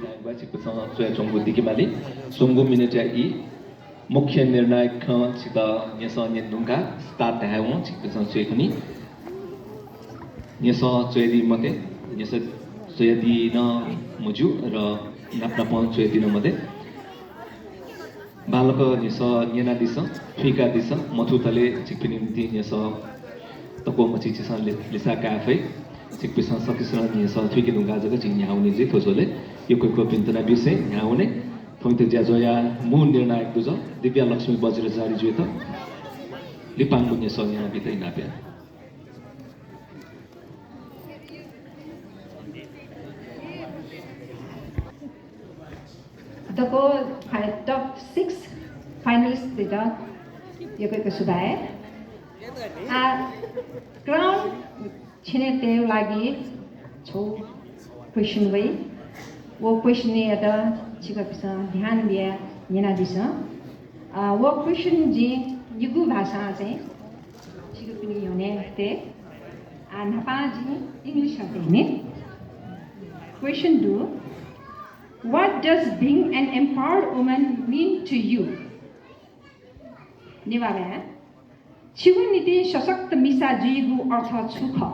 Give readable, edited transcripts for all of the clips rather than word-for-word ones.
दाइबा चिकपसँग soya चोंगु दिकिमाली सोंगु मिनेटा इ मुख्य निर्णायक चिता न्यसा न्यनुंगा स्टार्ट दाइवो चिकपसँग सोयखुनी न्यसा सोयदि मते न्यसा सोयदि न मुजु र नाप्नापन सोयदि न मते बालक न्यसा न्यना दिस फिका दिस मथुतले चिकपिनि निति न्यसा तको मछि चिसा लिसा काफे चिकपिसा सकिसना न्यसा थुके दुंगा जग चिन्या हुने जे थोसोले यो कोइको पिन्तना बिसे न्याउने थोइते ज्याजोया मु निर्णायक दुज दिव्या लक्ष्मी बज्र जारी जुएत लिपाङ मुन्य सन्या बितै नाप्या Toko top 6 finalists dita yokoiko subae ground chine teu lagi chho question wai wo question ne ada chika pisa dhyan dia nena disa wo question ji yugu bhasha chai chika pani yone te napa ji english ma ne question 2 What does being an empowered woman mean to you? Niwale, chiguniti sasakt misa jigu artha chukha.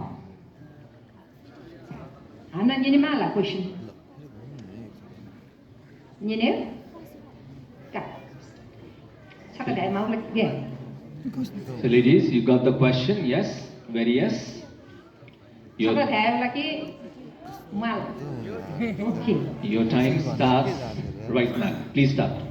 Ana yene mala question. Yene? Ka. Saka dai mau lek ge. So ladies, you got the question? Yes? Very yes? Saka dai laki mal. Okay. Your time starts right now. Please start.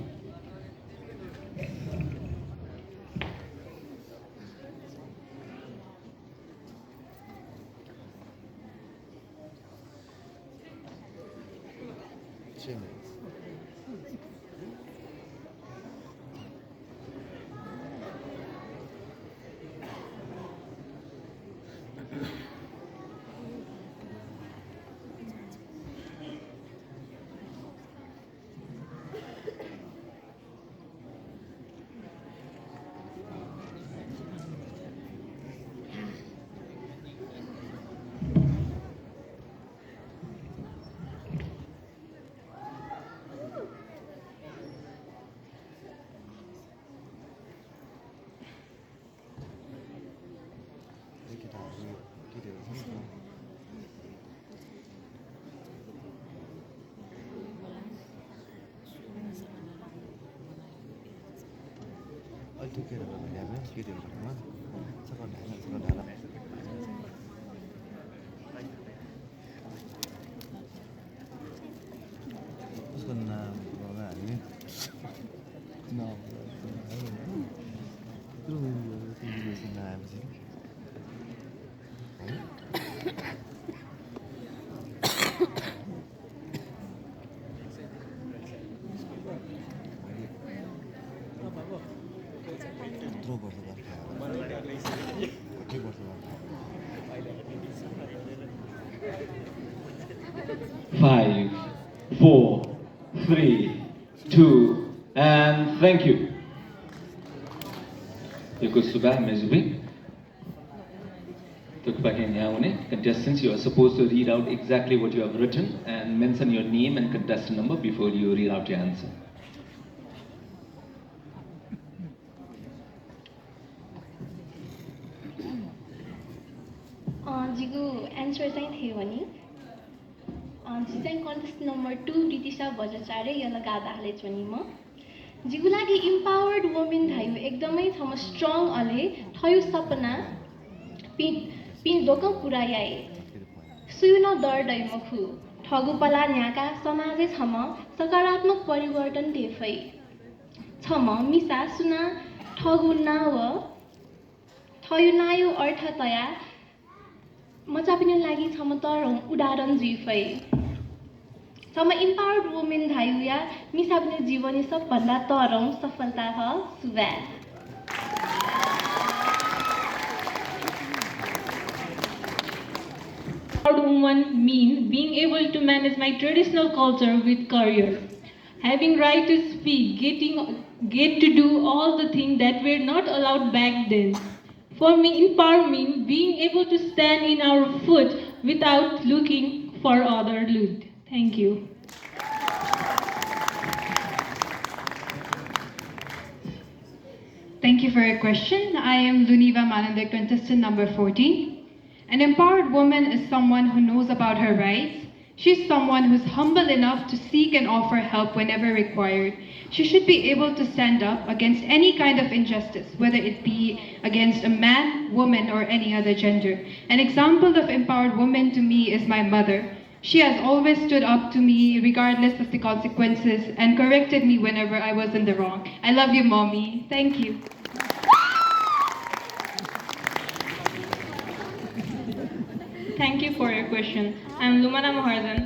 Five, 4, 3, 2, and thank you. Contestants, you are supposed to read out exactly what you have written and mention your name and contestant number before you read out your answer. जिगु answer चाहिँ थियो भने चाहिँ contest number 2 Ritisha Bajracharya yana gada hale chani ma जिगु लागि empowered woman थायो एकदमै थम strong अले थयो सपना पिन दोक पुरायाए सुयुन दर्दै मखु ठगु पला न्याका समाजै छम सकारात्मक परिवर्तन देफै छम मिसा सुना ठगु नाव थयो नायो अर्थ तया मचापिन लागि छम तर उदाहरण जिफै छम empowered woman धायु या मिसापिने जीवनी सबभन्दा तरौं सफलता ह सुबा Empowered woman means being able to manage my traditional culture with career, having right to speak, get to do all the things that were not allowed back then. For me, empower means being able to stand in our foot without looking for other loot. Thank you. Thank you for your question. I am Luniva Manandek, contestant number 14. An empowered woman is someone who knows about her rights. She's someone who's humble enough to seek and offer help whenever required. She should be able to stand up against any kind of injustice, whether it be against a man, woman, or any other gender. An example of empowered woman to me is my mother. She has always stood up to me regardless of the consequences and corrected me whenever I was in the wrong. I love you, Mommy. Thank you. Thank you for your question. I'm Lumana Maharjan.